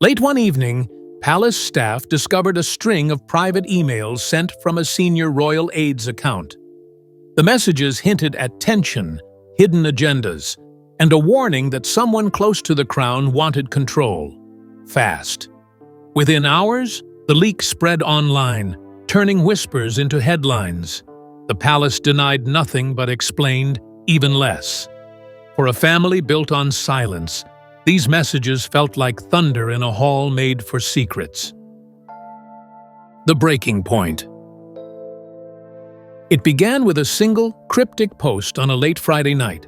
Late one evening, palace staff discovered a string of private emails sent from a senior royal aide's account. The messages hinted at tension, hidden agendas, and a warning that someone close to the crown wanted control. Fast. Within hours, the leak spread online, turning whispers into headlines. The palace denied nothing but explained even less. For a family built on silence, these messages felt like thunder in a hall made for secrets. The breaking point. It began with a single, cryptic post on a late Friday night.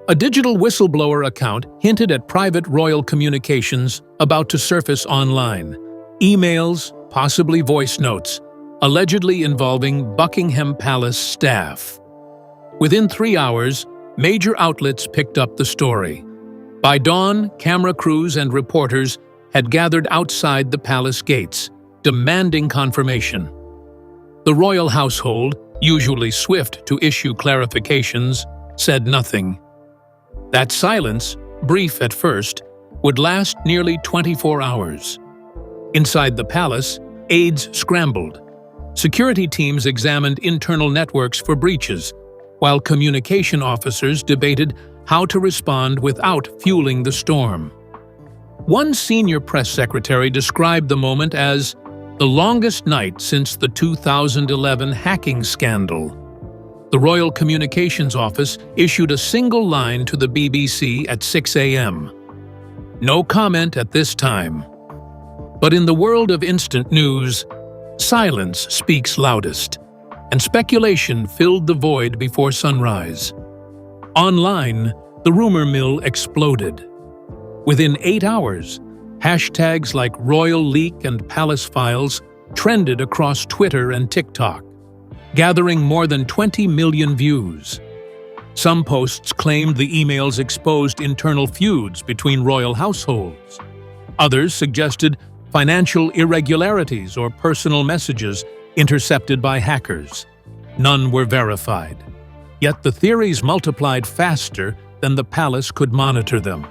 A digital whistleblower account hinted at private royal communications about to surface online. Emails, possibly voice notes, allegedly involving Buckingham Palace staff. Within 3 hours, major outlets picked up the story. By dawn, camera crews and reporters had gathered outside the palace gates, demanding confirmation. The royal household, usually swift to issue clarifications, said nothing. That silence, brief at first, would last nearly 24 hours. Inside the palace, aides scrambled. Security teams examined internal networks for breaches, while communication officers debated how to respond without fueling the storm. One senior press secretary described the moment as the longest night since the 2011 hacking scandal. The Royal Communications Office issued a single line to the BBC at 6 a.m. No comment at this time. But in the world of instant news, silence speaks loudest, and speculation filled the void before sunrise. Online, the rumor mill exploded. Within 8 hours, hashtags like Royal Leak and Palace Files trended across Twitter and TikTok, gathering more than 20 million views. Some posts claimed the emails exposed internal feuds between royal households. Others suggested financial irregularities or personal messages intercepted by hackers. None were verified. Yet the theories multiplied faster than the palace could monitor them.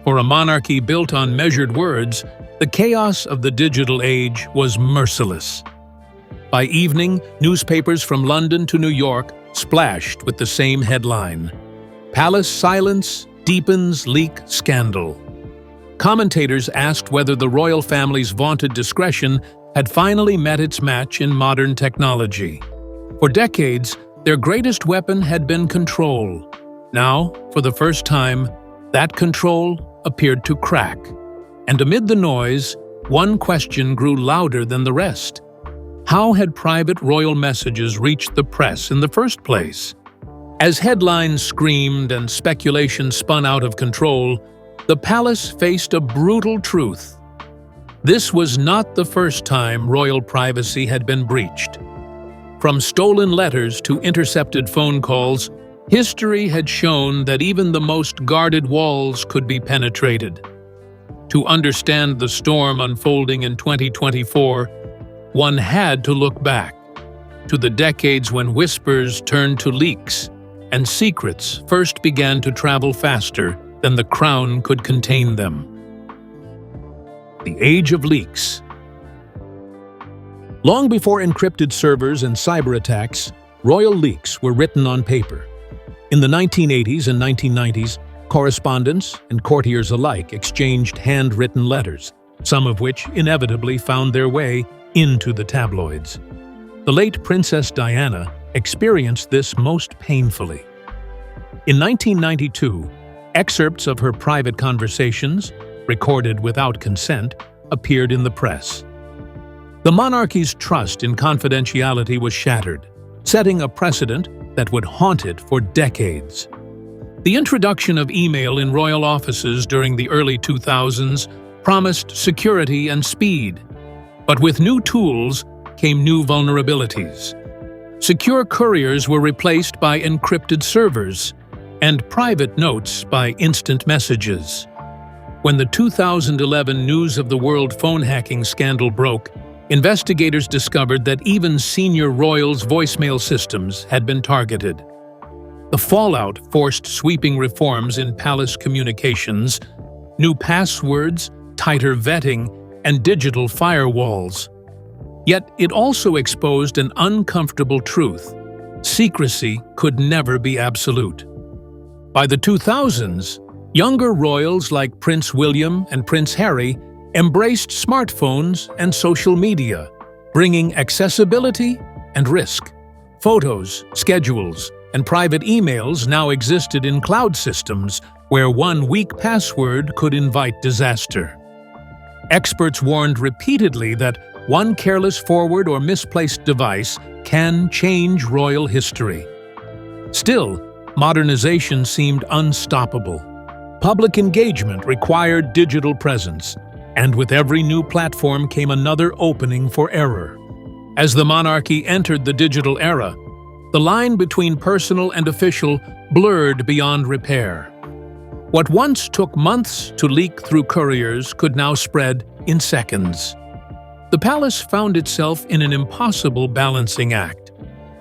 For a monarchy built on measured words, the chaos of the digital age was merciless. By evening, newspapers from London to New York splashed with the same headline: Palace silence deepens leak scandal. Commentators asked whether the royal family's vaunted discretion had finally met its match in modern technology. For decades, their greatest weapon had been control. Now, for the first time, that control appeared to crack. And amid the noise, one question grew louder than the rest. How had private royal messages reached the press in the first place? As headlines screamed and speculation spun out of control, the palace faced a brutal truth. This was not the first time royal privacy had been breached. From stolen letters to intercepted phone calls, history had shown that even the most guarded walls could be penetrated. To understand the storm unfolding in 2024, one had to look back to the decades when whispers turned to leaks and secrets first began to travel faster than the crown could contain them. The Age of Leaks. Long before encrypted servers and cyber attacks, royal leaks were written on paper. In the 1980s and 1990s, correspondents and courtiers alike exchanged handwritten letters, some of which inevitably found their way into the tabloids. The late Princess Diana experienced this most painfully. In 1992, excerpts of her private conversations, recorded without consent, appeared in the press. The monarchy's trust in confidentiality was shattered, setting a precedent that would haunt it for decades. The introduction of email in royal offices during the early 2000s promised security and speed. But with new tools came new vulnerabilities. Secure couriers were replaced by encrypted servers, and private notes by instant messages. When the 2011 News of the World phone hacking scandal broke, investigators discovered that even senior royals' voicemail systems had been targeted. The fallout forced sweeping reforms in palace communications. New passwords, tighter vetting, and digital firewalls. Yet it also exposed an uncomfortable truth: secrecy could never be absolute. By the 2000s, younger royals like Prince William and Prince Harry embraced smartphones and social media, bringing accessibility and risk. Photos, schedules, and private emails now existed in cloud systems where one weak password could invite disaster. Experts warned repeatedly that one careless forward or misplaced device can change royal history. Still, modernization seemed unstoppable. Public engagement required digital presence, and with every new platform came another opening for error. As the monarchy entered the digital era, the line between personal and official blurred beyond repair. What once took months to leak through couriers could now spread in seconds. The palace found itself in an impossible balancing act,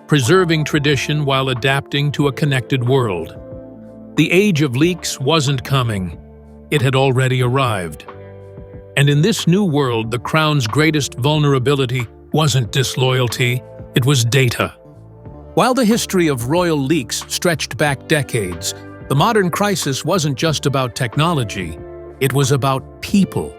preserving tradition while adapting to a connected world. The age of leaks wasn't coming. It had already arrived. And in this new world, the crown's greatest vulnerability wasn't disloyalty, it was data. While the history of royal leaks stretched back decades, the modern crisis wasn't just about technology, it was about people.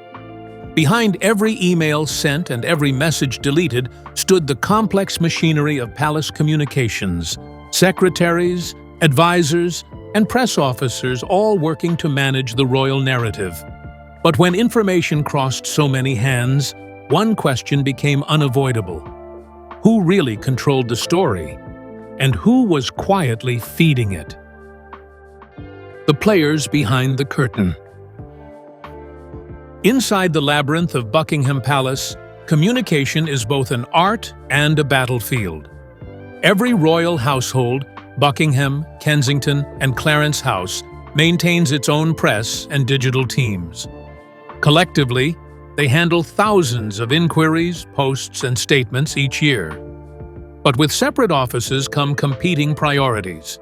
Behind every email sent and every message deleted stood the complex machinery of palace communications: secretaries, advisors, and press officers, all working to manage the royal narrative. But when information crossed so many hands, one question became unavoidable: who really controlled the story, and who was quietly feeding it? The players behind the curtain. Inside the labyrinth of Buckingham Palace, communication is both an art and a battlefield. Every royal household, Buckingham, Kensington, and Clarence House, maintains its own press and digital teams. Collectively, they handle thousands of inquiries, posts, and statements each year. But with separate offices come competing priorities.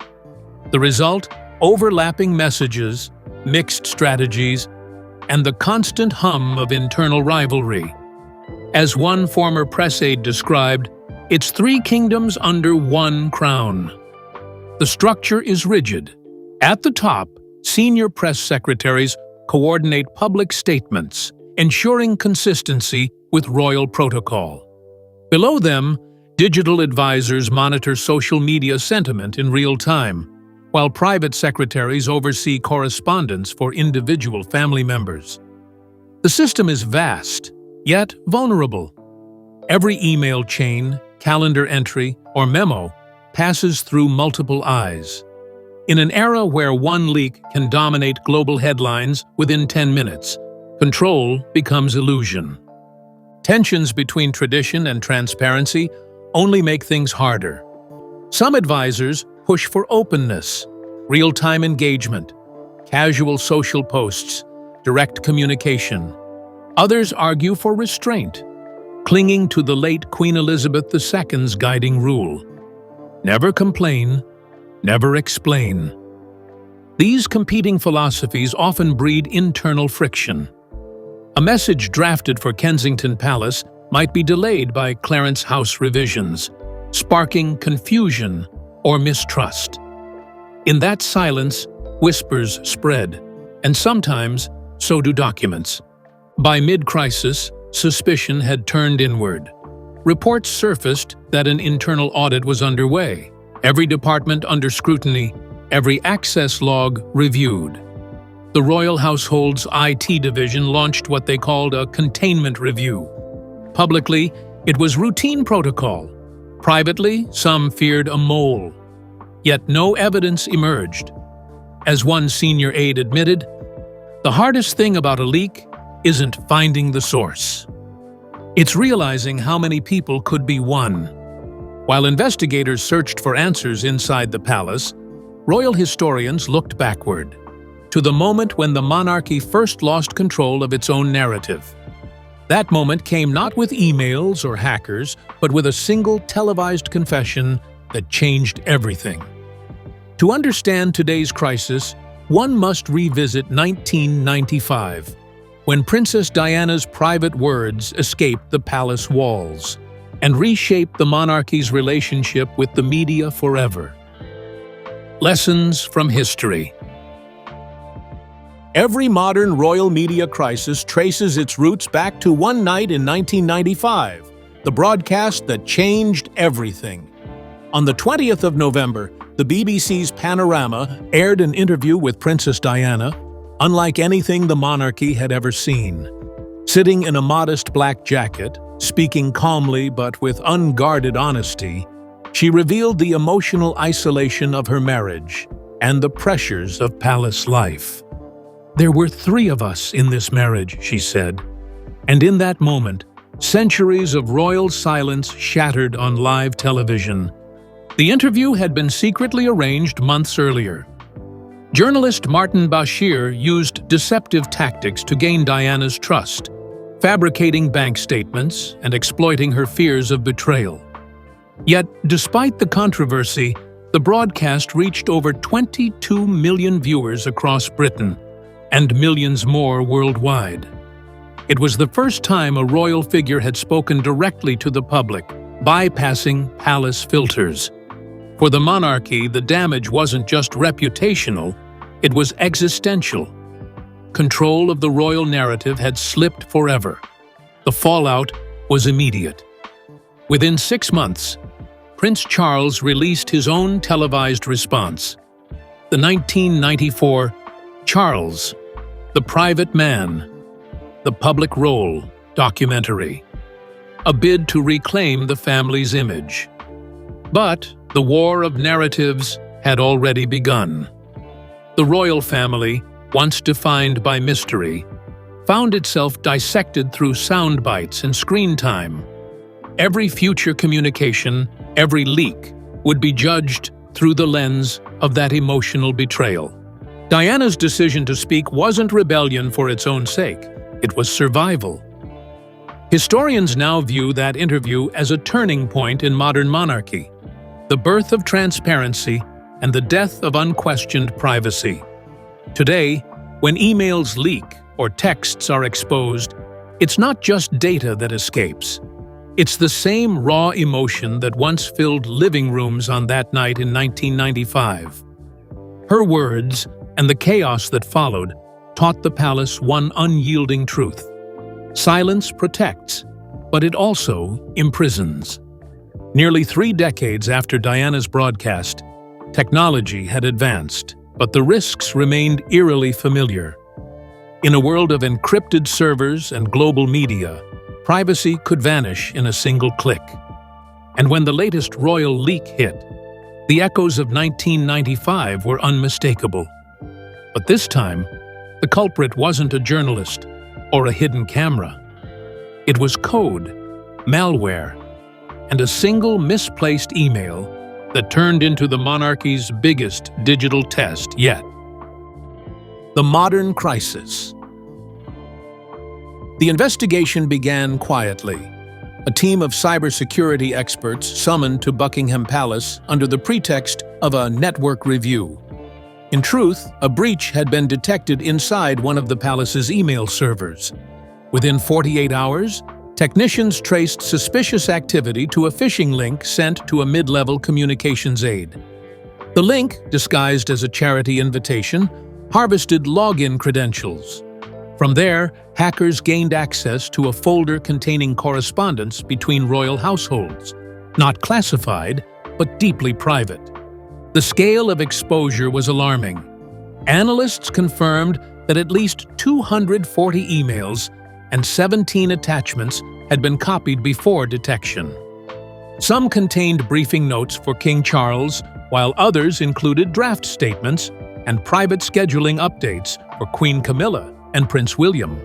The result? Overlapping messages, mixed strategies, and the constant hum of internal rivalry. As one former press aide described, it's three kingdoms under one crown. The structure is rigid. At the top, senior press secretaries coordinate public statements, ensuring consistency with royal protocol. Below them, digital advisors monitor social media sentiment in real time, while private secretaries oversee correspondence for individual family members. The system is vast, yet vulnerable. Every email chain, calendar entry, or memo passes through multiple eyes. In an era where one leak can dominate global headlines within 10 minutes, control becomes illusion. Tensions between tradition and transparency only make things harder. Some advisors push for openness, real-time engagement, casual social posts, direct communication. Others argue for restraint, clinging to the late Queen Elizabeth II's guiding rule: never complain, never explain. These competing philosophies often breed internal friction. A message drafted for Kensington Palace might be delayed by Clarence House revisions, sparking confusion or mistrust. In that silence, whispers spread, and sometimes so do documents. By mid-crisis, suspicion had turned inward. Reports surfaced that an internal audit was underway, every department under scrutiny, every access log reviewed. The royal household's IT division launched what they called a containment review. Publicly, it was routine protocol. Privately, some feared a mole. Yet no evidence emerged. As one senior aide admitted, the hardest thing about a leak isn't finding the source. It's realizing how many people could be one. While investigators searched for answers inside the palace, royal historians looked backward, to the moment when the monarchy first lost control of its own narrative. That moment came not with emails or hackers, but with a single televised confession that changed everything. To understand today's crisis, one must revisit 1995. when Princess Diana's private words escaped the palace walls and reshaped the monarchy's relationship with the media forever. Lessons from history. Every modern royal media crisis traces its roots back to one night in 1995, the broadcast that changed everything. On the 20th of November, the BBC's Panorama aired an interview with Princess Diana, unlike anything the monarchy had ever seen. Sitting in a modest black jacket, speaking calmly but with unguarded honesty, she revealed the emotional isolation of her marriage and the pressures of palace life. "There were 3 of us in this marriage," she said, and in that moment, centuries of royal silence shattered on live television. The interview had been secretly arranged months earlier. Journalist Martin Bashir used deceptive tactics to gain Diana's trust, fabricating bank statements and exploiting her fears of betrayal. Yet, despite the controversy, the broadcast reached over 22 million viewers across Britain, and millions more worldwide. It was the first time a royal figure had spoken directly to the public, bypassing palace filters. For the monarchy, the damage wasn't just reputational, it was existential. Control of the royal narrative had slipped forever. The fallout was immediate. Within 6 months, Prince Charles released his own televised response. The 1994 Charles, the Private Man, the Public Role documentary, a bid to reclaim the family's image. But the war of narratives had already begun. The royal family, once defined by mystery, found itself dissected through sound bites and screen time. Every future communication, every leak, would be judged through the lens of that emotional betrayal. Diana's decision to speak wasn't rebellion for its own sake, it was survival. Historians now view that interview as a turning point in modern monarchy, the birth of transparency and the death of unquestioned privacy. Today, when emails leak or texts are exposed, it's not just data that escapes. It's the same raw emotion that once filled living rooms on that night in 1995. Her words, and the chaos that followed, taught the palace one unyielding truth. Silence protects, but it also imprisons. Nearly 3 decades after Diana's broadcast, technology had advanced, but the risks remained eerily familiar. In a world of encrypted servers and global media, privacy could vanish in a single click. And when the latest royal leak hit, the echoes of 1995 were unmistakable. But this time, the culprit wasn't a journalist or a hidden camera. It was code, malware, and a single misplaced email that turned into the monarchy's biggest digital test yet. The modern crisis. The investigation began quietly. A team of cybersecurity experts summoned to Buckingham Palace under the pretext of a network review. In truth, a breach had been detected inside one of the palace's email servers. Within 48 hours, technicians traced suspicious activity to a phishing link sent to a mid-level communications aide. The link, disguised as a charity invitation, harvested login credentials. From there, hackers gained access to a folder containing correspondence between royal households, not classified, but deeply private. The scale of exposure was alarming. Analysts confirmed that at least 240 emails and 17 attachments had been copied before detection. Some contained briefing notes for King Charles, while others included draft statements and private scheduling updates for Queen Camilla and Prince William.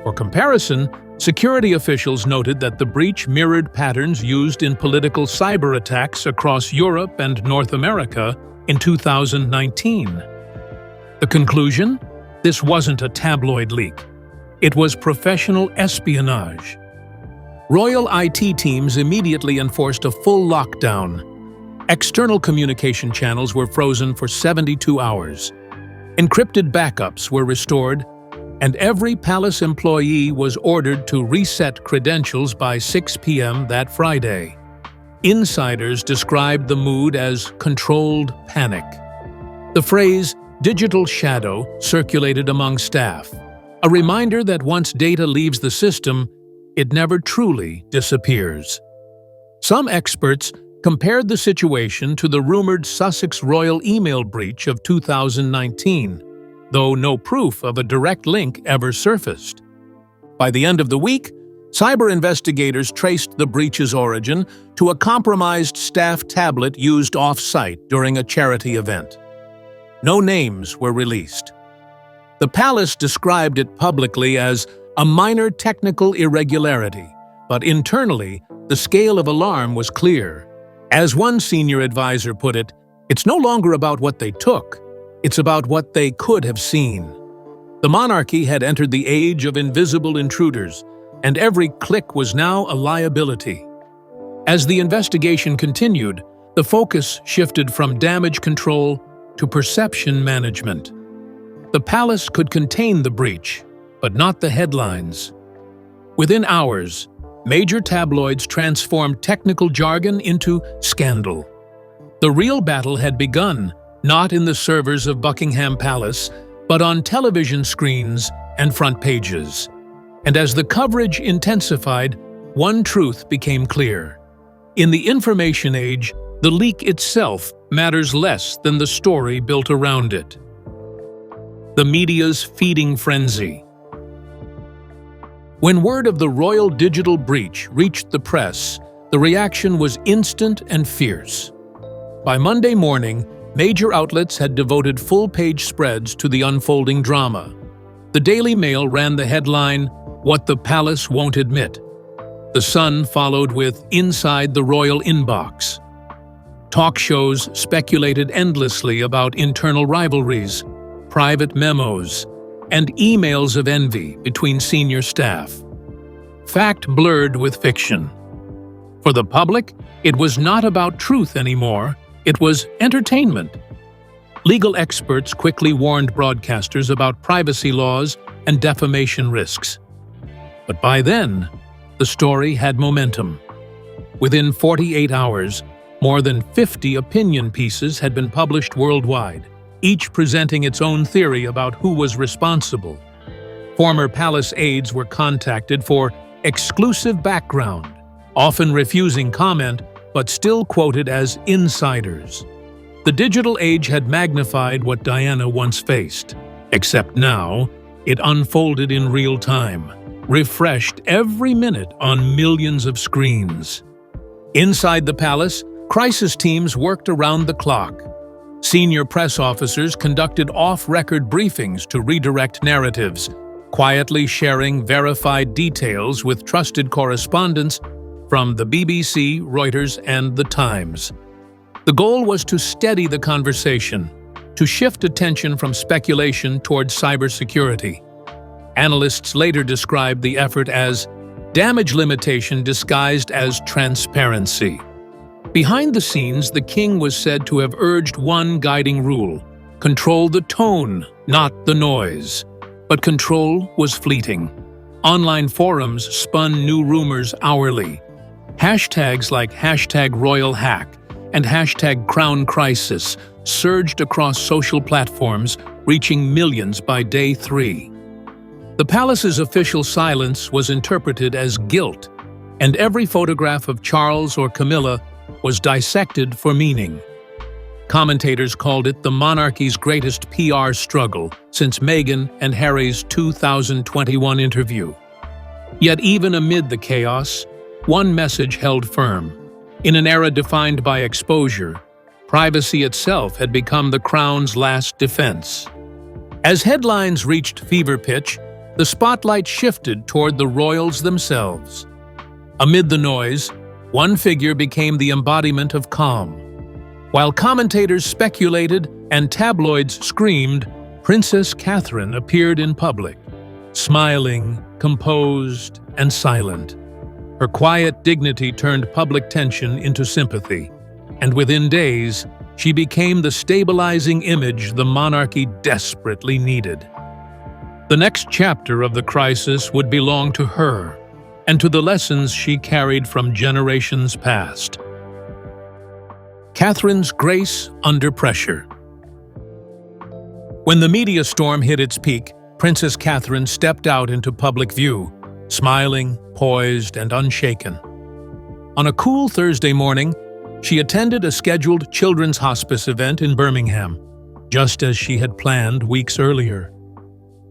For comparison, security officials noted that the breach mirrored patterns used in political cyber attacks across Europe and North America in 2019. The conclusion? This wasn't a tabloid leak. It was professional espionage. Royal IT teams immediately enforced a full lockdown. External communication channels were frozen for 72 hours. Encrypted backups were restored, and every palace employee was ordered to reset credentials by 6 p.m. that Friday. Insiders described the mood as controlled panic. The phrase "digital shadow" circulated among staff, a reminder that once data leaves the system, it never truly disappears. Some experts compared the situation to the rumored Sussex royal email breach of 2019, though no proof of a direct link ever surfaced. By the end of the week, cyber investigators traced the breach's origin to a compromised staff tablet used off-site during a charity event. No names were released. The palace described it publicly as a minor technical irregularity, but internally, the scale of alarm was clear. As one senior advisor put it, "It's no longer about what they took, it's about what they could have seen." The monarchy had entered the age of invisible intruders, and every click was now a liability. As the investigation continued, the focus shifted from damage control to perception management. The palace could contain the breach, but not the headlines. Within hours, major tabloids transformed technical jargon into scandal. The real battle had begun, not in the servers of Buckingham Palace, but on television screens and front pages. And as the coverage intensified, one truth became clear. In the information age, the leak itself matters less than the story built around it. The media's feeding frenzy. When word of the royal digital breach reached the press, the reaction was instant and fierce. By Monday morning, major outlets had devoted full-page spreads to the unfolding drama. The Daily Mail ran the headline, "What the Palace Won't Admit." The Sun followed with "Inside the Royal Inbox." Talk shows speculated endlessly about internal rivalries, private memos, and emails of envy between senior staff. Fact blurred with fiction. For the public, it was not about truth anymore, it was entertainment. Legal experts quickly warned broadcasters about privacy laws and defamation risks. But by then, the story had momentum. Within 48 hours, more than 50 opinion pieces had been published worldwide, each presenting its own theory about who was responsible. Former palace aides were contacted for exclusive background, often refusing comment, but still quoted as insiders. The digital age had magnified what Diana once faced, except now it unfolded in real time, refreshed every minute on millions of screens. Inside the palace, crisis teams worked around the clock. Senior press officers conducted off-record briefings to redirect narratives, quietly sharing verified details with trusted correspondents from the BBC, Reuters, and The Times. The goal was to steady the conversation, to shift attention from speculation towards cybersecurity. Analysts later described the effort as damage limitation disguised as transparency. Behind the scenes, the king was said to have urged one guiding rule: control the tone, not the noise. But control was fleeting. Online forums spun new rumors hourly. Hashtags like #RoyalHack and #CrownCrisis surged across social platforms, reaching millions by day 3. The palace's official silence was interpreted as guilt, and every photograph of Charles or Camilla was dissected for meaning. Commentators called it the monarchy's greatest PR struggle since Meghan and Harry's 2021 interview. Yet even amid the chaos, one message held firm. In an era defined by exposure, privacy itself had become the crown's last defense. As headlines reached fever pitch, the spotlight shifted toward the royals themselves. Amid the noise, one figure became the embodiment of calm. While commentators speculated and tabloids screamed, Princess Catherine appeared in public, smiling, composed, and silent. Her quiet dignity turned public tension into sympathy, and within days, she became the stabilizing image the monarchy desperately needed. The next chapter of the crisis would belong to her and to the lessons she carried from generations past. Catherine's grace under pressure. When the media storm hit its peak, Princess Catherine stepped out into public view, smiling, poised, and unshaken. On a cool Thursday morning, she attended a scheduled children's hospice event in Birmingham, just as she had planned weeks earlier.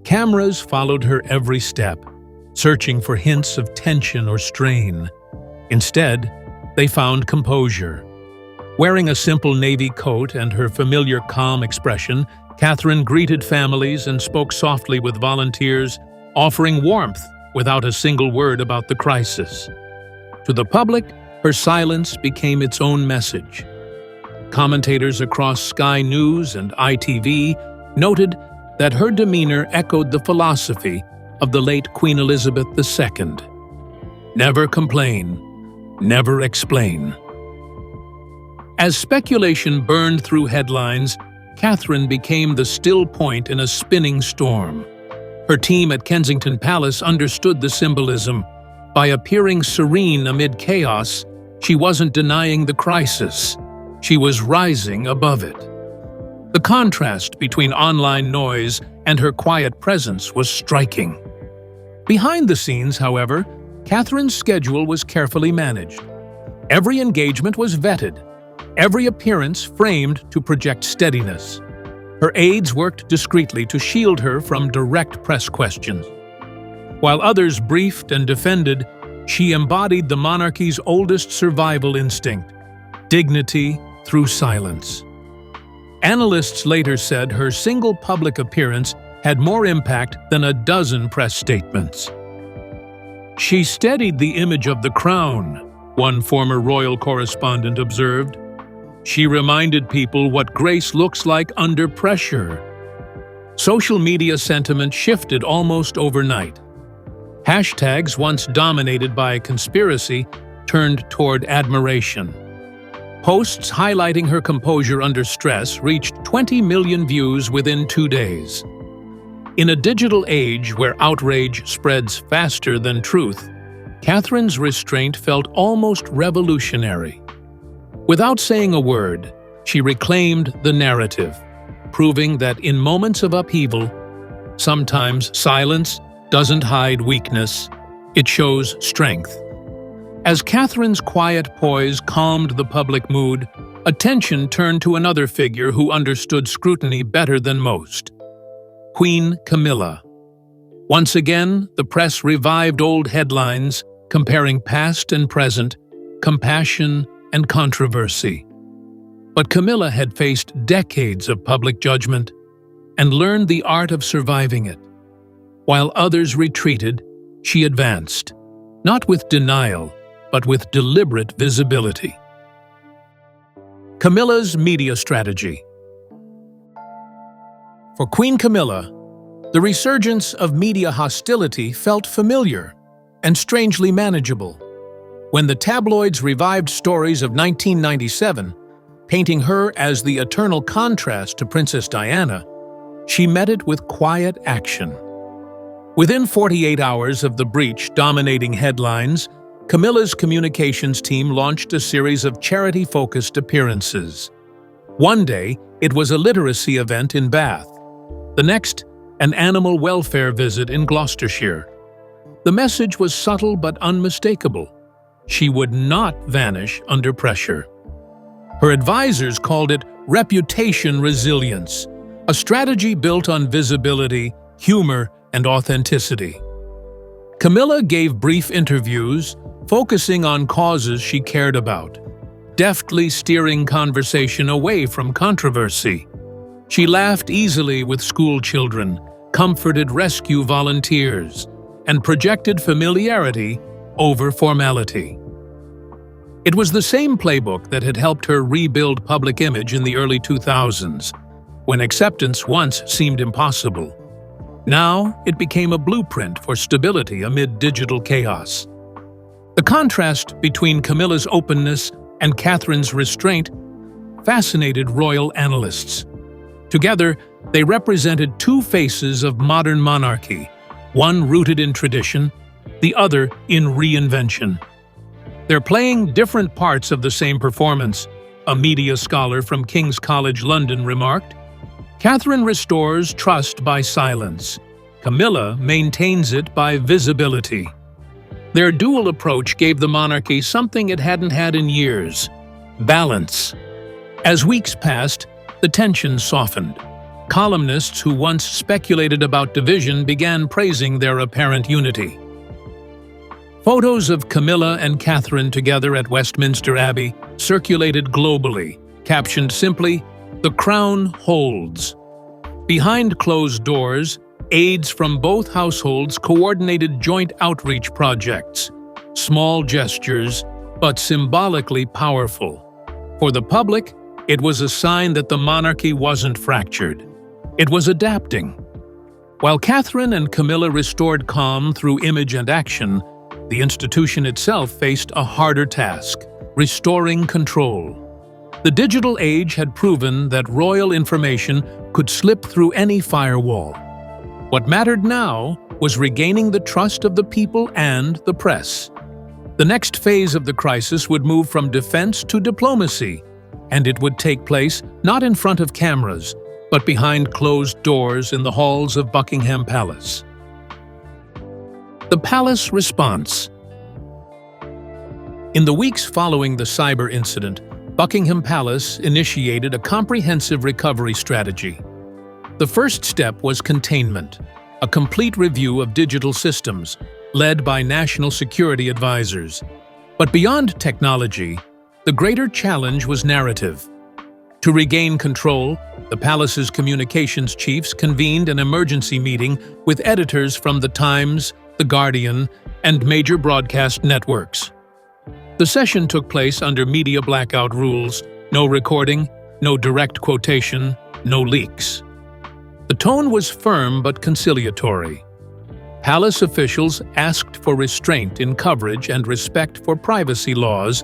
Cameras followed her every step, searching for hints of tension or strain. Instead, they found composure. Wearing a simple navy coat and her familiar calm expression, Catherine greeted families and spoke softly with volunteers, offering warmth without a single word about the crisis. To the public, her silence became its own message. Commentators across Sky News and ITV noted that her demeanor echoed the philosophy of the late Queen Elizabeth II. Never complain, never explain. As speculation burned through headlines, Catherine became the still point in a spinning storm. Her team at Kensington Palace understood the symbolism. By appearing serene amid chaos, she wasn't denying the crisis. She was rising above it. The contrast between online noise and her quiet presence was striking. Behind the scenes, however, Catherine's schedule was carefully managed. Every engagement was vetted, every appearance framed to project steadiness. Her aides worked discreetly to shield her from direct press questions. While others briefed and defended, she embodied the monarchy's oldest survival instinct: dignity through silence. Analysts later said her single public appearance had more impact than a dozen press statements. She steadied the image of the crown, one former royal correspondent observed. She reminded people what grace looks like under pressure. Social media sentiment shifted almost overnight. Hashtags once dominated by conspiracy turned toward admiration. Posts highlighting her composure under stress reached 20 million views within 2 days. In a digital age where outrage spreads faster than truth, Catherine's restraint felt almost revolutionary. Without saying a word, she reclaimed the narrative, proving that in moments of upheaval, sometimes silence doesn't hide weakness, it shows strength. As Catherine's quiet poise calmed the public mood, attention turned to another figure who understood scrutiny better than most: Queen Camilla. Once again, the press revived old headlines comparing past and present, compassion and controversy. But Camilla had faced decades of public judgment and learned the art of surviving it. While others retreated, she advanced, not with denial, but with deliberate visibility. Camilla's media strategy. For Queen Camilla, the resurgence of media hostility felt familiar and strangely manageable. When the tabloids revived stories of 1997, painting her as the eternal contrast to Princess Diana, she met it with quiet action. Within 48 hours of the breach dominating headlines, Camilla's communications team launched a series of charity-focused appearances. One day, it was a literacy event in Bath. The next, an animal welfare visit in Gloucestershire. The message was subtle but unmistakable. She would not vanish under pressure. Her advisors called it reputation resilience, a strategy built on visibility, humor, and authenticity. Camilla gave brief interviews, focusing on causes she cared about, deftly steering conversation away from controversy. She laughed easily with school children, comforted rescue volunteers, and projected familiarity over formality. It was the same playbook that had helped her rebuild public image in the early 2000s, when acceptance once seemed impossible. Now, it became a blueprint for stability amid digital chaos. The contrast between Camilla's openness and Catherine's restraint fascinated royal analysts. Together, They represented two faces of modern monarchy, one rooted in tradition, the other in reinvention. They're playing different parts of the same performance, a media scholar from King's College London remarked. Catherine restores trust by silence. Camilla maintains it by visibility. Their dual approach gave the monarchy something it hadn't had in years: balance. As weeks passed, the tension softened. Columnists who once speculated about division began praising their apparent unity. Photos of Camilla and Catherine together at Westminster Abbey circulated globally, captioned simply, "The Crown Holds." Behind closed doors, aides from both households coordinated joint outreach projects. Small gestures, but symbolically powerful. For the public, it was a sign that the monarchy wasn't fractured. It was adapting. While Catherine and Camilla restored calm through image and action, the institution itself faced a harder task: restoring control. The digital age had proven that royal information could slip through any firewall. What mattered now was regaining the trust of the people and the press. The next phase of the crisis would move from defense to diplomacy, and it would take place not in front of cameras, but behind closed doors in the halls of Buckingham Palace. The Palace Response. In the weeks following the cyber incident, Buckingham Palace initiated a comprehensive recovery strategy. The first step was containment, a complete review of digital systems, led by national security advisors. But beyond technology, the greater challenge was narrative. To regain control, the palace's communications chiefs convened an emergency meeting with editors from The Times, The Guardian, and major broadcast networks. The session took place under media blackout rules: no recording, no direct quotation, no leaks. The tone was firm but conciliatory. Palace officials asked for restraint in coverage and respect for privacy laws,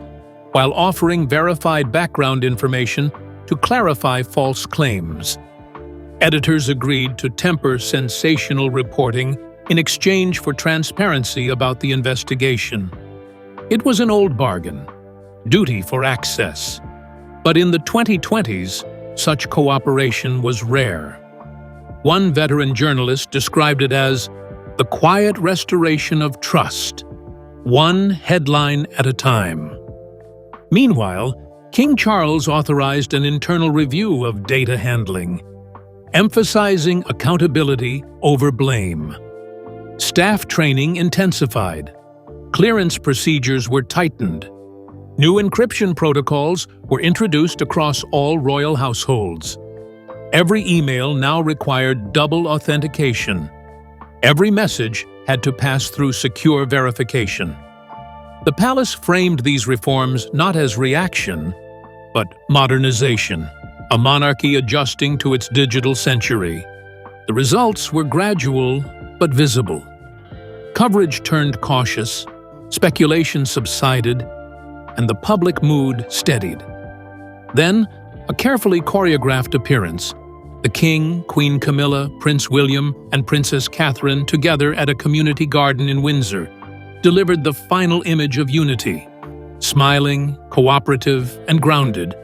while offering verified background information to clarify false claims. Editors agreed to temper sensational reporting in exchange for transparency about the investigation. It was an old bargain, duty for access. But in the 2020s, such cooperation was rare. One veteran journalist described it as the quiet restoration of trust, one headline at a time. Meanwhile, King Charles authorized an internal review of data handling, emphasizing accountability over blame. Staff training intensified. Clearance procedures were tightened. New encryption protocols were introduced across all royal households. Every email now required double authentication. Every message had to pass through secure verification. The palace framed these reforms not as reaction, but modernization, a monarchy adjusting to its digital century. The results were gradual but visible. Coverage turned cautious, speculation subsided, and the public mood steadied. Then, a carefully choreographed appearance: the King, Queen Camilla, Prince William, and Princess Catherine together at a community garden in Windsor, delivered the final image of unity. Smiling, cooperative, and grounded,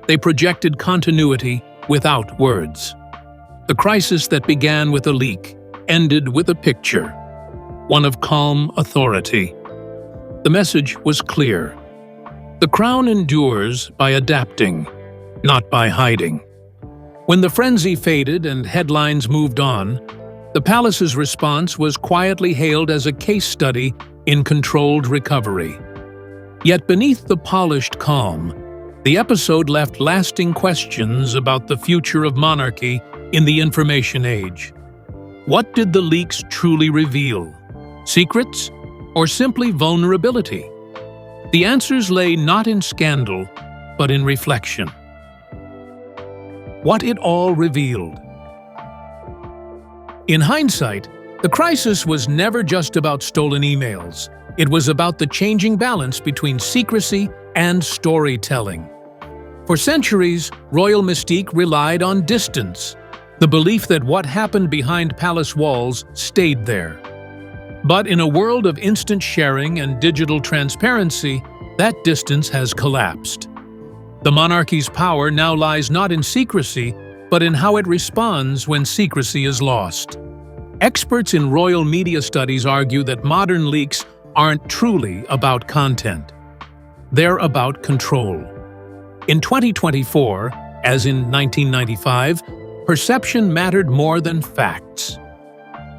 they projected continuity without words. The crisis that began with a leak ended with a picture, one of calm authority. The message was clear. The crown endures by adapting, not by hiding. When the frenzy faded and headlines moved on, the palace's response was quietly hailed as a case study in controlled recovery. Yet beneath the polished calm, the episode left lasting questions about the future of monarchy in the information age. What did the leaks truly reveal? Secrets, or simply vulnerability? The answers lay not in scandal, but in reflection. What it all revealed. In hindsight, the crisis was never just about stolen emails. It was about the changing balance between secrecy and storytelling. For centuries, royal mystique relied on distance. The belief that what happened behind palace walls stayed there. But in a world of instant sharing and digital transparency, that distance has collapsed. The monarchy's power now lies not in secrecy, but in how it responds when secrecy is lost. Experts in royal media studies argue that modern leaks aren't truly about content. They're about control. In 2024, as in 1995, perception mattered more than facts.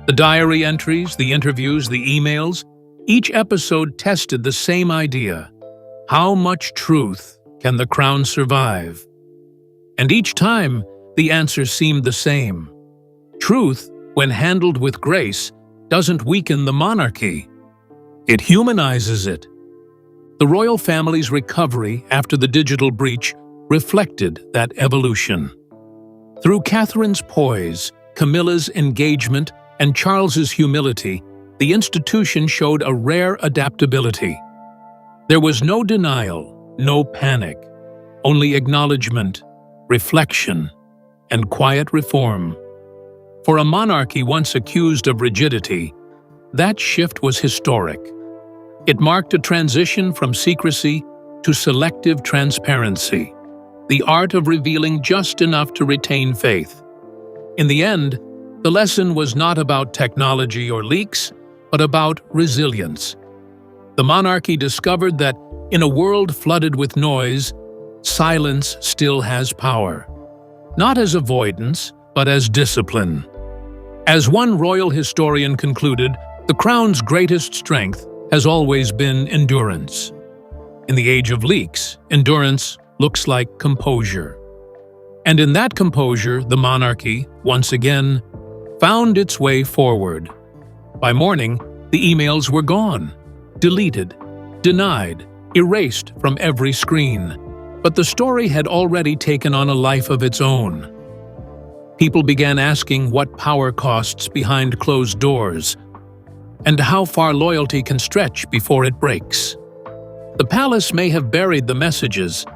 The diary entries, the interviews, the emails, each episode tested the same idea. How much truth can the crown survive? And each time, the answer seemed the same. Truth, when handled with grace, doesn't weaken the monarchy. It humanizes it. The royal family's recovery after the digital breach reflected that evolution. Through Catherine's poise, Camilla's engagement, and Charles's humility, the institution showed a rare adaptability. There was no denial, no panic, only acknowledgement, reflection, and quiet reform. For a monarchy once accused of rigidity, that shift was historic. It marked a transition from secrecy to selective transparency, the art of revealing just enough to retain faith. In the end, the lesson was not about technology or leaks, but about resilience. The monarchy discovered that, in a world flooded with noise, silence still has power. Not as avoidance, but as discipline. As one royal historian concluded, the crown's greatest strength has always been endurance. In the age of leaks, endurance looks like composure. And in that composure, the monarchy, once again, found its way forward. By morning, the emails were gone, deleted, denied, erased from every screen. But the story had already taken on a life of its own. People began asking what power costs behind closed doors, and how far loyalty can stretch before it breaks. The palace may have buried the messages,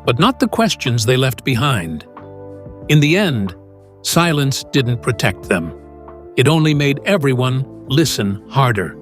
but not the questions they left behind. In the end, silence didn't protect them. It only made everyone listen harder.